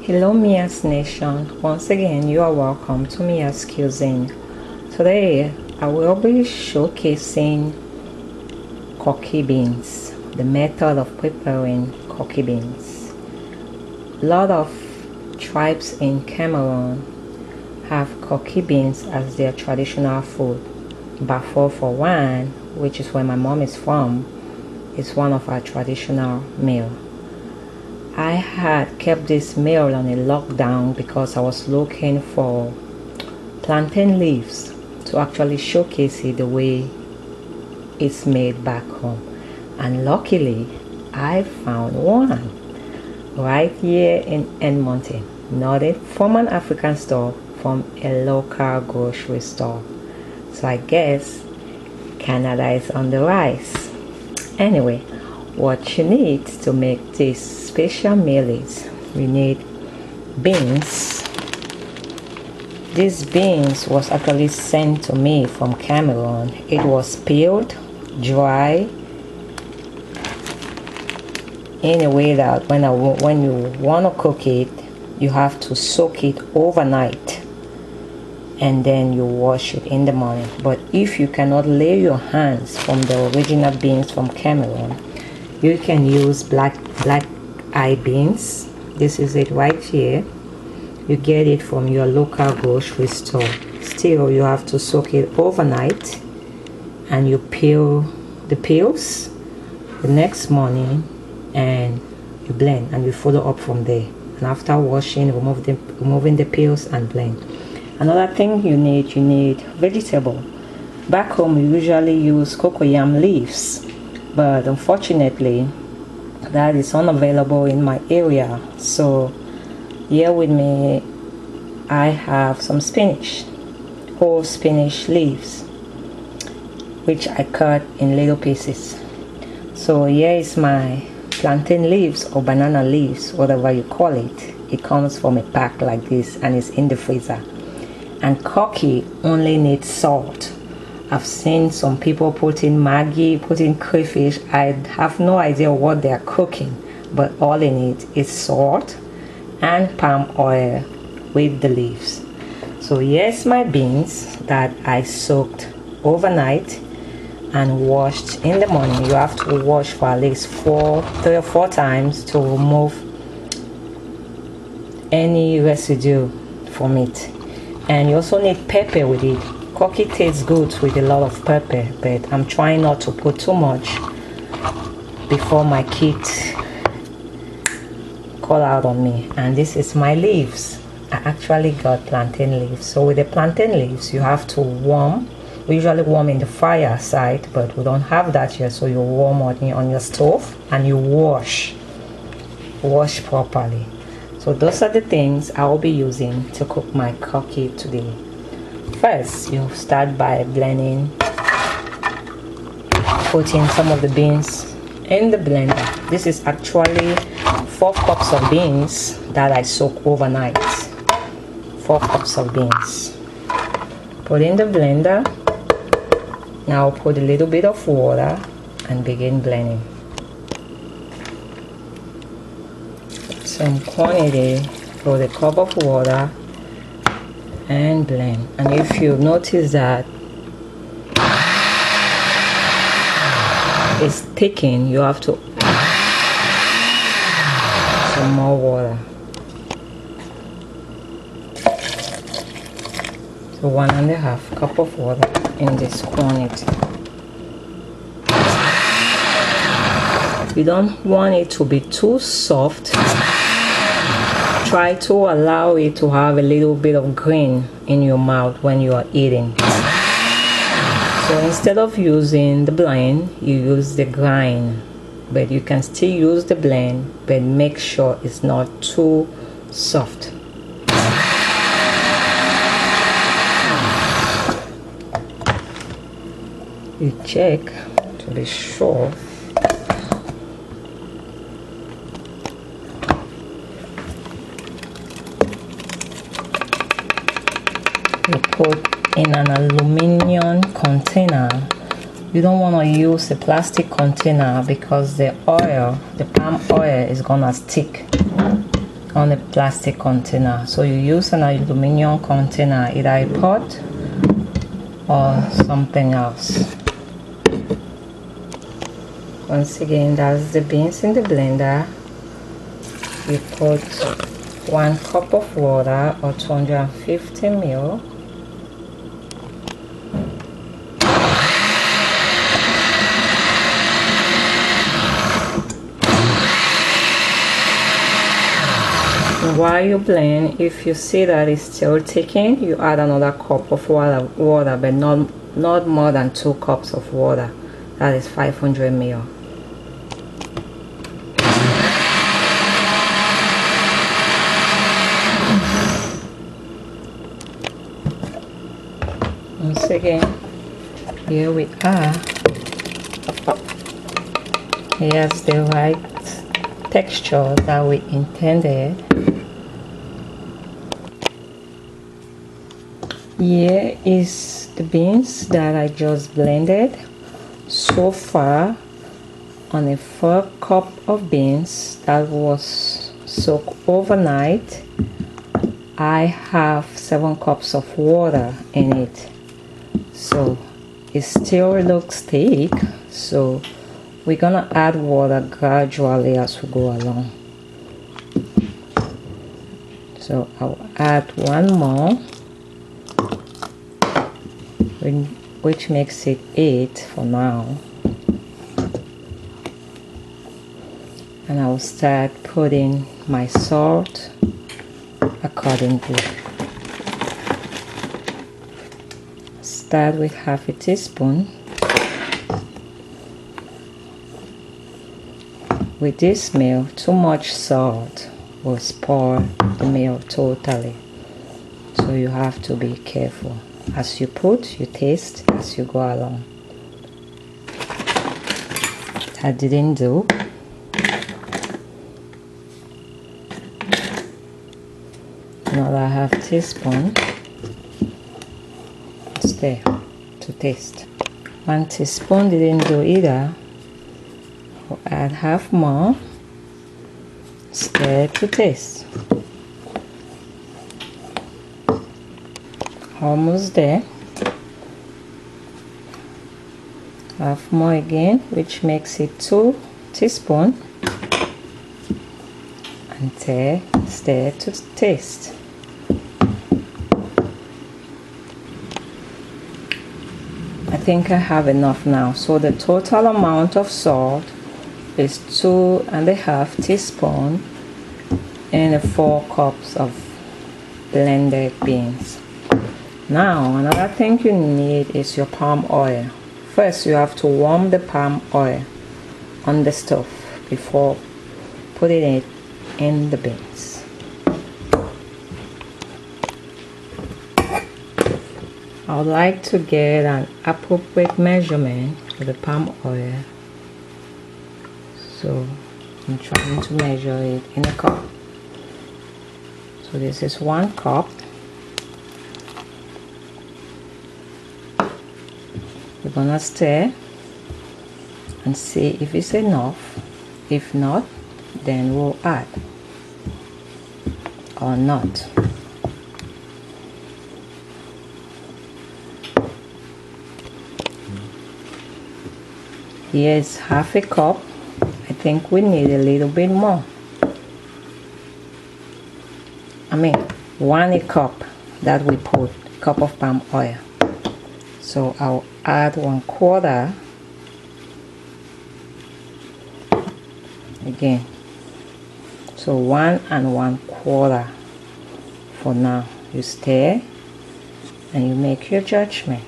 Hello Mia's Nation, once again you are welcome to Mia's Cuisine. Today I will be showcasing Koki beans, the method of preparing Koki beans. A lot of tribes in Cameroon have Koki beans as their traditional food. Bafo for one, which is where my mom is from, is one of our traditional meal. I had kept this meal on a lockdown because I was looking for plantain leaves to actually showcase it the way it's made back home, and luckily I found one right here in Edmonton, not from an African store, from a local grocery store. So I guess Canada is on the rise. Anyway, what you need to make this special meal is you need beans. These beans was actually sent to me from Cameroon. It was peeled, dry, in a way that when you want to cook it, you have to soak it overnight and then you wash it in the morning. But if you cannot lay your hands from the original beans from Cameroon, you can use black eye beans. This is it right here. You get it from your local grocery store. Still, you have to soak it overnight and you peel the peels the next morning and you blend and you follow up from there. And after washing, removing the peels and blend. Another thing you need vegetable. Back home, you usually use cocoyam leaves, but unfortunately that is unavailable in my area. So here with me I have some spinach, whole spinach leaves, which I cut in little pieces. So here is my plantain leaves or banana leaves, whatever you call it. It comes from a pack like this and it's in the freezer. And Koki only needs salt. I've seen some people putting Maggi, putting crayfish. I have no idea what they are cooking, but all they need is salt and palm oil with the leaves. So here's my beans that I soaked overnight and washed in the morning. You have to wash for at least 3 or 4 times to remove any residue from it. And you also need pepper with it. Koki tastes good with a lot of pepper, but I'm trying not to put too much before my kids call out on me. And this is my leaves. I actually got plantain leaves. So with the plantain leaves, you have to warm. We usually warm in the fire side, but we don't have that here. So you warm on your stove and you wash properly. So those are the things I will be using to cook my Koki today. First, you start by blending, putting some of the beans in the blender. This is actually 4 cups of beans that I soak overnight. 4 cups of beans. Put in the blender. Now put a little bit of water and begin blending. Some quantity for the cup of water and blend. And if you notice that it's thickening, you have to add some more water. So 1.5 cup of water in this quantity. You don't want it to be too soft. Try to allow it to have a little bit of green in your mouth when you are eating. So instead of using the blend, you use the grind. But you can still use the blend, but make sure it's not too soft. You check to be sure. You put in an aluminium container. You don't want to use a plastic container because the palm oil is gonna stick. on a plastic container. So you use an aluminium container, either a pot or something else. Once again, that's the beans in the blender. You put 1 cup of water or 250 ml. While you blend, if you see that it's still thickening, you add another cup of water, but not more than 2 cups of water. That is 500 ml. Once again, here we are. Here's the right texture that we intended. Here is the beans that I just blended. So far, on a 4 cup of beans that was soaked overnight, I have 7 cups of water in it. So it still looks thick, so we're gonna add water gradually as we go along. So I'll add 1 more, which makes it 8 for now. And I'll start putting my salt accordingly. Start with half a teaspoon. With this meal, too much salt will spoil the meal totally. So you have to be careful. As you put, you taste as you go along. I didn't do. Another half teaspoon. Stir to taste. 1 teaspoon didn't do either. I'll add half more. Stir to taste. Almost there. Half more again, which makes it 2 teaspoons. And stir to taste. I think I have enough now. So the total amount of salt is 2.5 teaspoons and 4 cups of blended beans. Now another thing you need is your palm oil. First you have to warm the palm oil on the stove before putting it in the beans. I would like to get an appropriate measurement for the palm oil, so I'm trying to measure it in a cup. So this is 1 cup. We're gonna stir and see if it's enough. If not, then we'll add or not. Here's half a cup. I think we need a little bit more. I mean 1 cup that we put, cup of palm oil. So I'll add 1/4 again. So 1 and 1/4 for now. You stir and you make your judgment.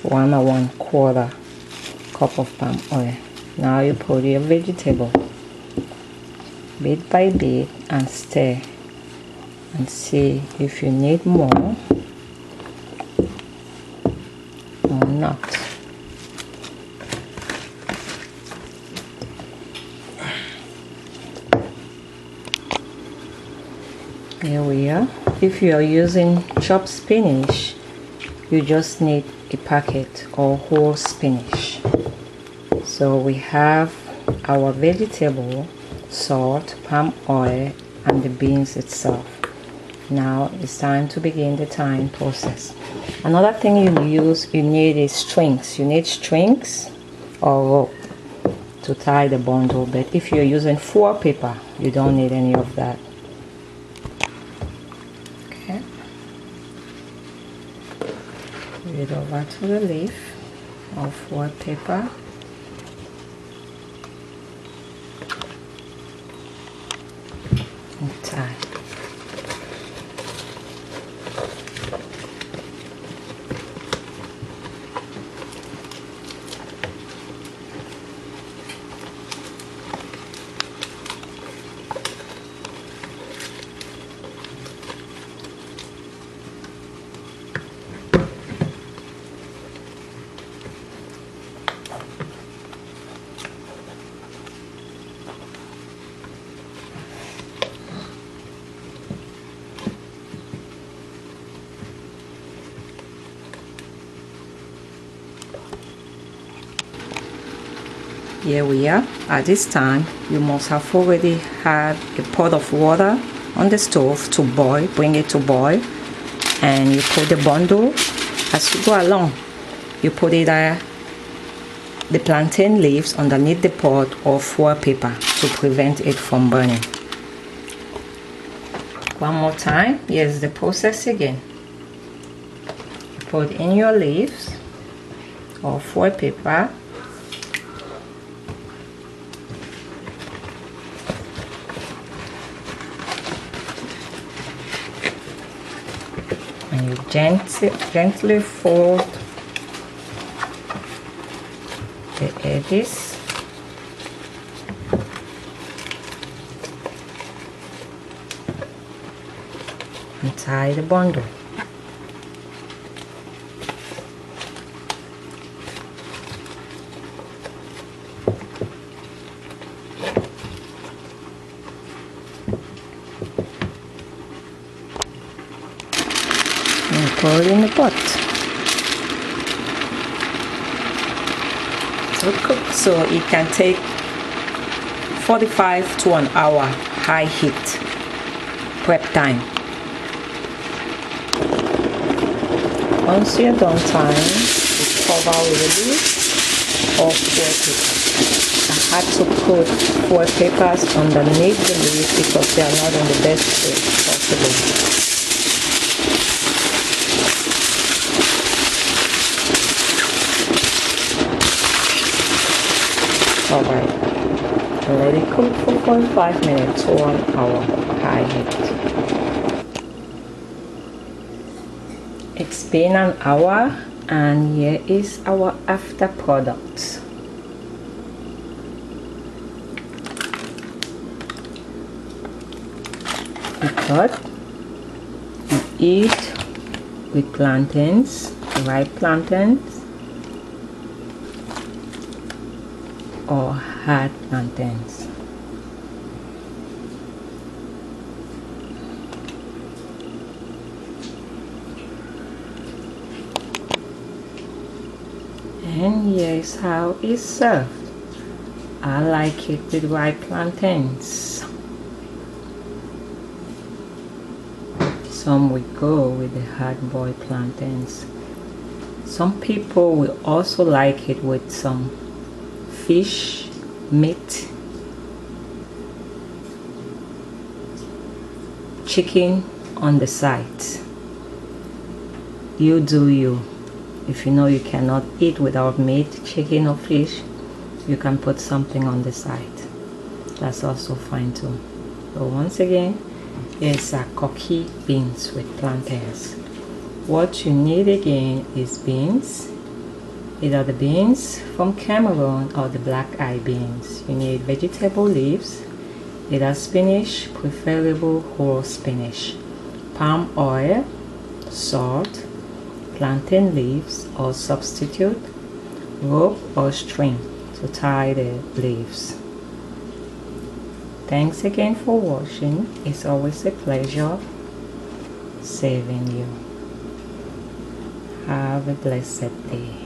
1 or 1/4 cup of palm oil. Now you put your vegetable bit by bit and stir and see if you need more or not. Here we are. If you are using chopped spinach, you just need a packet or whole spinach. So we have our vegetable, salt, palm oil, and the beans itself. Now it's time to begin the tying process. Another thing you need is strings. You need strings or rope to tie the bundle, but if you're using foil paper, you don't need any of that. Okay, put it over to the leaf of foil paper. And tie. Here we are. At this time, you must have already had a pot of water on the stove to boil. Bring it to boil, and you put the bundle as you go along. You put it the plantain leaves underneath the pot of foil paper to prevent it from burning. One more time. Here's the process again. You put in your leaves of foil paper. And you gently fold the edges and tie the bundle. And pour it in the pot to cook, so it can take 45 to an hour high heat prep time. Once you're done tying, you cover with a leaf or foil paper. I had to put foil papers underneath the leaf because they are not in the best shape possible. Alright, let it cook for 45 minutes to 1 hour high heat. It's been an hour, and here is our after product. We cut, we eat with plantains, ripe plantains, or hard plantains. And here's how it's served. I like it with ripe plantains. Some will go with the hard-boiled plantains. Some people will also like it with some fish, meat, chicken on the side. You do you. If you know you cannot eat without meat, chicken or fish, you can put something on the side. That's also fine too. So once again, it's a Koki beans with plantains. What you need again is beans. Either the beans from Cameroon or the black eye beans. You need vegetable leaves, either spinach, preferable whole spinach, palm oil, salt, plantain leaves or substitute, rope or string to tie the leaves. Thanks again for watching. It's always a pleasure serving you. Have a blessed day.